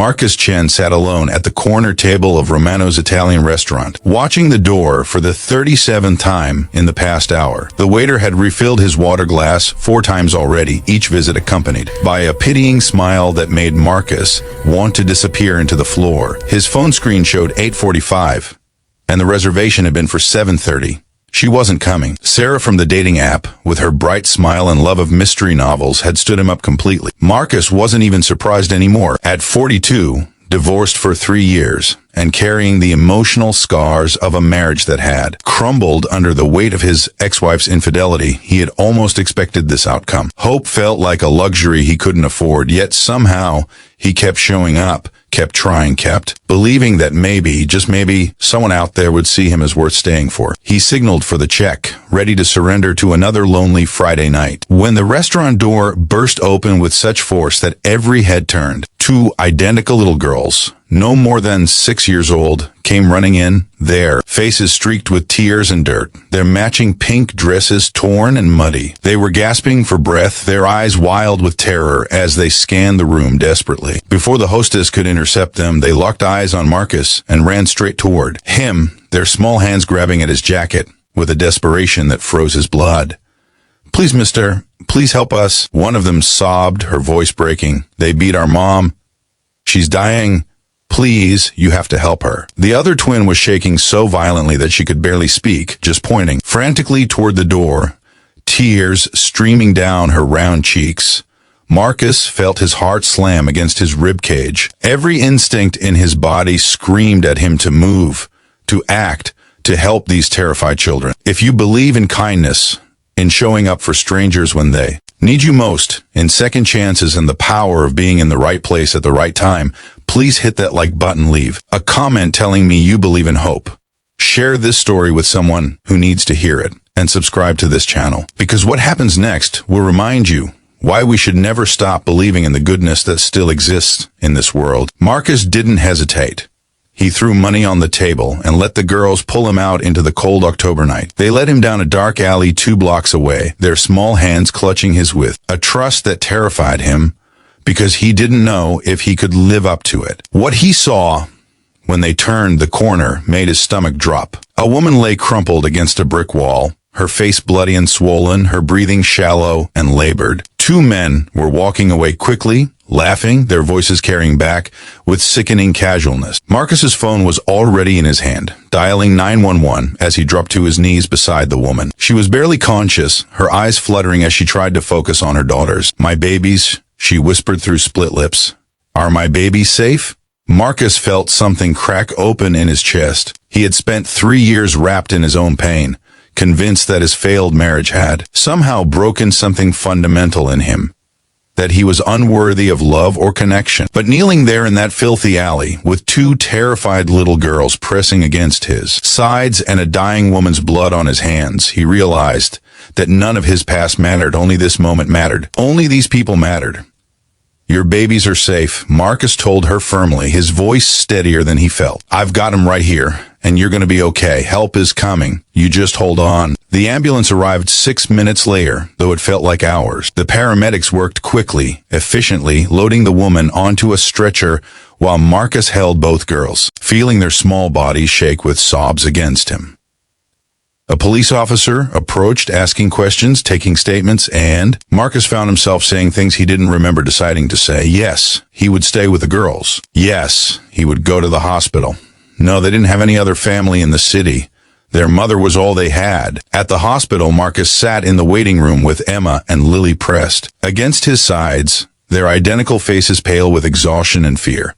Marcus Chen sat alone at the corner table of Romano's Italian restaurant, watching the door for the 37th time in the past hour. The waiter had refilled his water glass 4 times already, each visit accompanied by a pitying smile that made Marcus want to disappear into the floor. His phone screen showed 8:45, and the reservation had been for 7:30. She wasn't coming. Sarah from the dating app, with her bright smile and love of mystery novels, had stood him up completely. Marcus wasn't even surprised anymore. At 42, divorced for 3 years, and carrying the emotional scars of a marriage that had crumbled under the weight of his ex-wife's infidelity, he had almost expected this outcome. Hope felt like a luxury he couldn't afford, yet somehow he kept showing up, kept trying, kept believing that maybe, just maybe, someone out there would see him as worth staying for. He signaled for the check, ready to surrender to another lonely Friday night, when the restaurant door burst open with such force that every head turned. 2 identical little girls, no more than 6 years old, came running in, their faces streaked with tears and dirt, their matching pink dresses torn and muddy. They were gasping for breath, their eyes wild with terror as they scanned the room desperately. Before the hostess could intercept them, they locked eyes on Marcus and ran straight toward him, their small hands grabbing at his jacket with a desperation that froze his blood. "Please, mister, please help us," one of them sobbed, her voice breaking. "They beat our mom. She's dying. Please, you have to help her." The other twin was shaking so violently that she could barely speak, just pointing frantically toward the door, tears streaming down her round cheeks. Marcus felt his heart slam against his rib cage. Every instinct in his body screamed at him to move, to act, to help these terrified children. If you believe in kindness, in showing up for strangers when they need you most, in second chances and the power of being in the right place at the right time, please hit that like button, leave a comment telling me you believe in hope. Share this story with someone who needs to hear it, and subscribe to this channel, because what happens next will remind you why we should never stop believing in the goodness that still exists in this world. Marcus didn't hesitate. He threw money on the table and let the girls pull him out into the cold October night. They led him down a dark alley 2 blocks away, their small hands clutching his with a trust that terrified him because he didn't know if he could live up to it. What he saw when they turned the corner made his stomach drop. A woman lay crumpled against a brick wall, her face bloody and swollen, her breathing shallow and labored. 2 men were walking away quickly, laughing, their voices carrying back with sickening casualness. Marcus's phone was already in his hand, dialing 911 as he dropped to his knees beside the woman. She was barely conscious, her eyes fluttering as she tried to focus on her daughters. "My babies," she whispered through split lips. "Are my babies safe?" Marcus felt something crack open in his chest. He had spent 3 years wrapped in his own pain, convinced that his failed marriage had somehow broken something fundamental in him, that he was unworthy of love or connection. But kneeling there in that filthy alley, with 2 terrified little girls pressing against his sides and a dying woman's blood on his hands, he realized that none of his past mattered, only this moment mattered. Only these people mattered. "Your babies are safe," Marcus told her firmly, his voice steadier than he felt. "I've got them right here, and you're going to be okay. Help is coming. You just hold on." The ambulance arrived 6 minutes later, though it felt like hours. The paramedics worked quickly, efficiently, loading the woman onto a stretcher while Marcus held both girls, feeling their small bodies shake with sobs against him. A police officer approached, asking questions, taking statements, and Marcus found himself saying things he didn't remember deciding to say. Yes, he would stay with the girls. Yes, he would go to the hospital. No, they didn't have any other family in the city. Their mother was all they had. At the hospital, Marcus sat in the waiting room with Emma and Lily pressed against his sides, their identical faces pale with exhaustion and fear.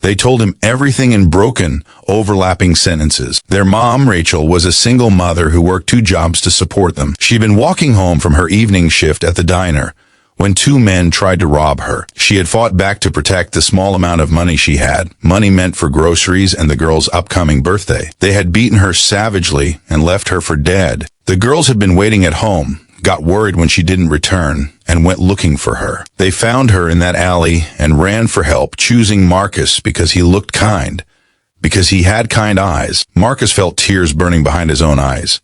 They told him everything in broken, overlapping sentences. Their mom, Rachel, was a single mother who worked 2 jobs to support them. She'd been walking home from her evening shift at the diner when 2 men tried to rob her. She had fought back to protect the small amount of money she had, money meant for groceries and the girl's upcoming birthday. They had beaten her savagely and left her for dead. The girls had been waiting at home, got worried when she didn't return, and went looking for her. They found her in that alley and ran for help, choosing Marcus because he looked kind, because he had kind eyes. Marcus felt tears burning behind his own eyes.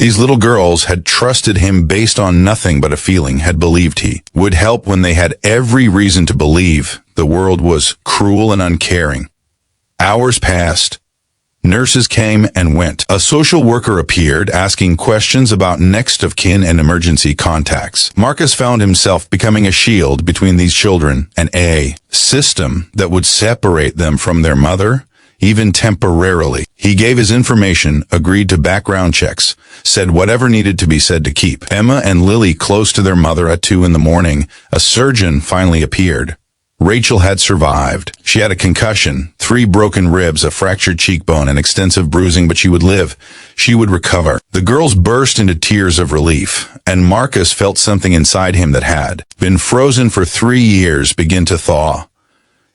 These little girls had trusted him based on nothing but a feeling, had believed he would help when they had every reason to believe the world was cruel and uncaring. Hours passed. Nurses came and went. A social worker appeared, asking questions about next of kin and emergency contacts. Marcus found himself becoming a shield between these children and a system that would separate them from their mother, even temporarily. He gave his information, agreed to background checks, said whatever needed to be said to keep Emma and Lily close to their mother. At 2 a.m, a surgeon finally appeared. Rachel had survived. She had a concussion, 3 broken ribs, a fractured cheekbone, and extensive bruising, but she would live. She would recover. The girls burst into tears of relief, and Marcus felt something inside him that had been frozen for 3 years begin to thaw.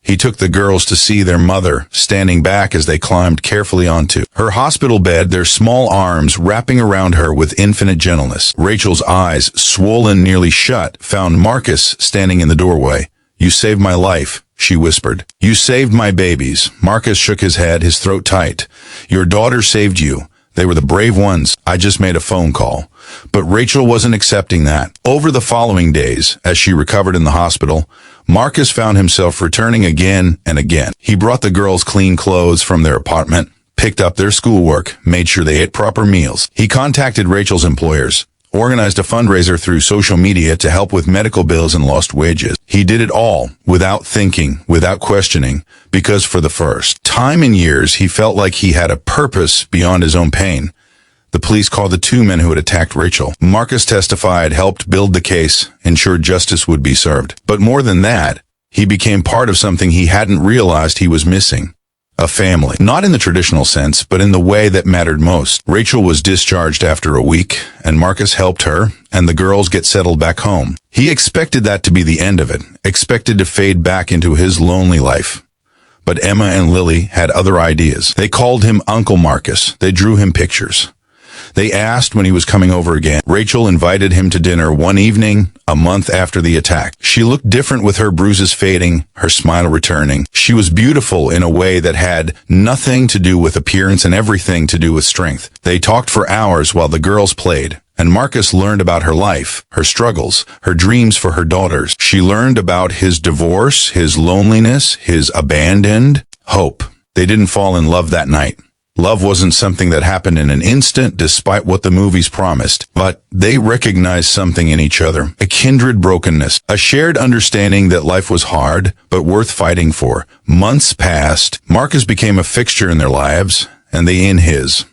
He took the girls to see their mother, standing back as they climbed carefully onto her hospital bed, their small arms wrapping around her with infinite gentleness. Rachel's eyes, swollen nearly shut, found Marcus standing in the doorway. "You saved my life," she whispered. "You saved my babies." Marcus shook his head, his throat tight. "Your daughter saved you. They were the brave ones. I just made a phone call." But Rachel wasn't accepting that. Over the following days, as she recovered in the hospital, Marcus found himself returning again and again. He brought the girls clean clothes from their apartment, picked up their schoolwork, made sure they ate proper meals. He contacted Rachel's employers, organized a fundraiser through social media to help with medical bills and lost wages. He did it all without thinking, without questioning, because for the first time in years, he felt like he had a purpose beyond his own pain. The police called the 2 men who had attacked Rachel. Marcus testified, helped build the case, ensured justice would be served. But more than that, he became part of something he hadn't realized he was missing. A family. Not in the traditional sense, but in the way that mattered most. Rachel was discharged after a week, and Marcus helped her and the girls get settled back home. He expected that to be the end of it, expected to fade back into his lonely life. But Emma and Lily had other ideas. They called him Uncle Marcus. They drew him pictures. They asked when he was coming over again. Rachel invited him to dinner one evening, a month after the attack. She looked different, with her bruises fading, her smile returning. She was beautiful in a way that had nothing to do with appearance and everything to do with strength. They talked for hours while the girls played, and Marcus learned about her life, her struggles, her dreams for her daughters. She learned about his divorce, his loneliness, his abandoned hope. They didn't fall in love that night. Love wasn't something that happened in an instant, despite what the movies promised. But they recognized something in each other, a kindred brokenness, a shared understanding that life was hard, but worth fighting for. Months passed. Marcus became a fixture in their lives, and they in his.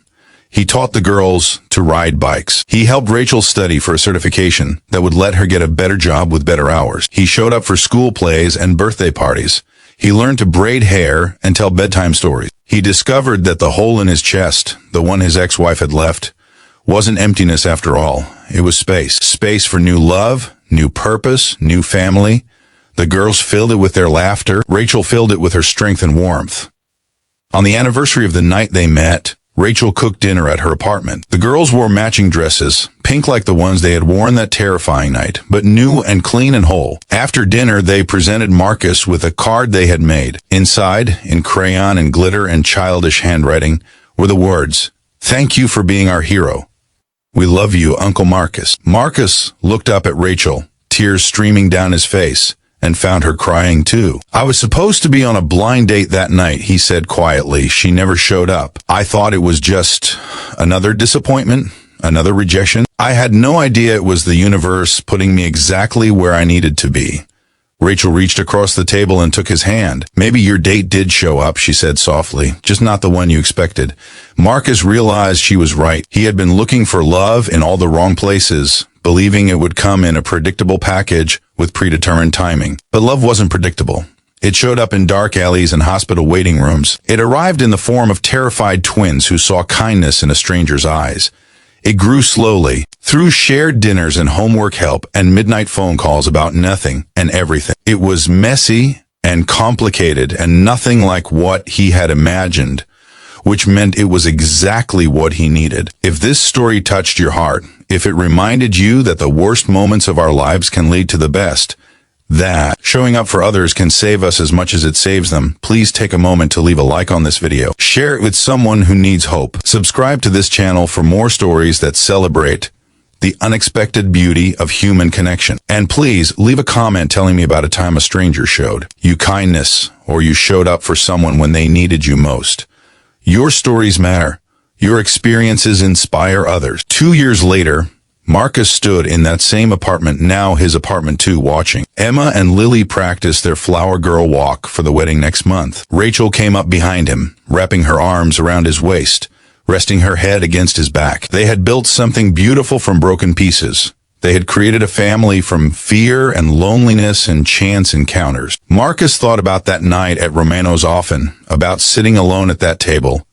He taught the girls to ride bikes. He helped Rachel study for a certification that would let her get a better job with better hours. He showed up for school plays and birthday parties. He learned to braid hair and tell bedtime stories. He discovered that the hole in his chest, the one his ex-wife had left, wasn't emptiness after all. It was space. Space for new love, new purpose, new family. The girls filled it with their laughter. Rachel filled it with her strength and warmth. On the anniversary of the night they met, Rachel cooked dinner at her apartment. The girls wore matching dresses, pink like the ones they had worn that terrifying night, but new and clean and whole. After dinner, they presented Marcus with a card they had made. Inside, in crayon and glitter and childish handwriting, were the words, "Thank you for being our hero. We love you, Uncle Marcus." Marcus looked up at Rachel, tears streaming down his face, and found her crying too. "I was supposed to be on a blind date that night," he said quietly. "She never showed up. I thought it was just another disappointment, another rejection. I had no idea it was the universe putting me exactly where I needed to be." Rachel reached across the table and took his hand. "Maybe your date did show up," she said softly, "just not the one you expected." Marcus realized she was right. He had been looking for love in all the wrong places, believing it would come in a predictable package with predetermined timing. But love wasn't predictable. It showed up in dark alleys and hospital waiting rooms. It arrived in the form of terrified twins who saw kindness in a stranger's eyes. It grew slowly, through shared dinners and homework help and midnight phone calls about nothing and everything. It was messy and complicated and nothing like what he had imagined, which meant it was exactly what he needed. If this story touched your heart, if it reminded you that the worst moments of our lives can lead to the best, that showing up for others can save us as much as it saves them, please take a moment to leave a like on this video. Share it with someone who needs hope. Subscribe to this channel for more stories that celebrate the unexpected beauty of human connection. And please leave a comment telling me about a time a stranger showed you kindness, or you showed up for someone when they needed you most. Your stories matter. Your experiences inspire others. 2 years later, Marcus stood in that same apartment, now his apartment too, watching. Emma and Lily practiced their flower girl walk for the wedding next month. Rachel came up behind him, wrapping her arms around his waist, resting her head against his back. They had built something beautiful from broken pieces. They had created a family from fear and loneliness and chance encounters. Marcus thought about that night at Romano's often, about sitting alone at that table,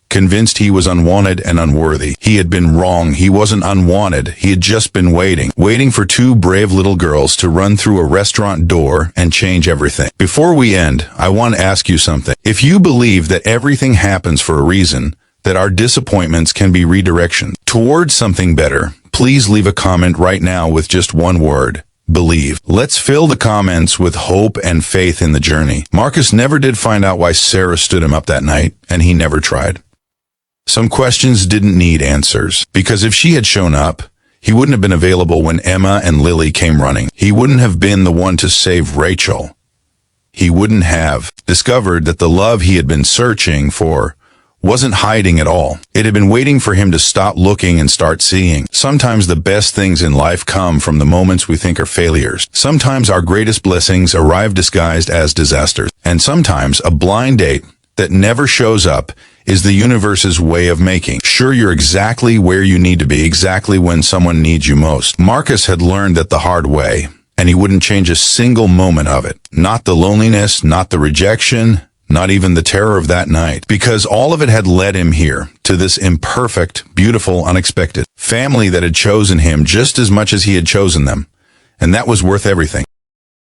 convinced he was unwanted and unworthy. He had been wrong. He wasn't unwanted. He had just been waiting for two brave little girls to run through a restaurant door and change everything. Before we end, I want to ask you something. If you believe that everything happens for a reason, that our disappointments can be redirections towards something better, please leave a comment right now with just one word: believe. Let's fill the comments with hope and faith in the journey. Marcus never did find out why Sarah stood him up that night, and he never tried. Some questions didn't need answers, because if she had shown up, he wouldn't have been available when Emma and Lily came running. He wouldn't have been the one to save Rachel. He wouldn't have discovered that the love he had been searching for wasn't hiding at all. It had been waiting for him to stop looking and start seeing. Sometimes the best things in life come from the moments we think are failures. Sometimes our greatest blessings arrive disguised as disasters. And sometimes a blind date that never shows up is the universe's way of making sure you're exactly where you need to be, exactly when someone needs you most. Marcus had learned that the hard way, and he wouldn't change a single moment of it. Not the loneliness, not the rejection, not even the terror of that night, because all of it had led him here, to this imperfect, beautiful, unexpected family that had chosen him just as much as he had chosen them, and that was worth everything.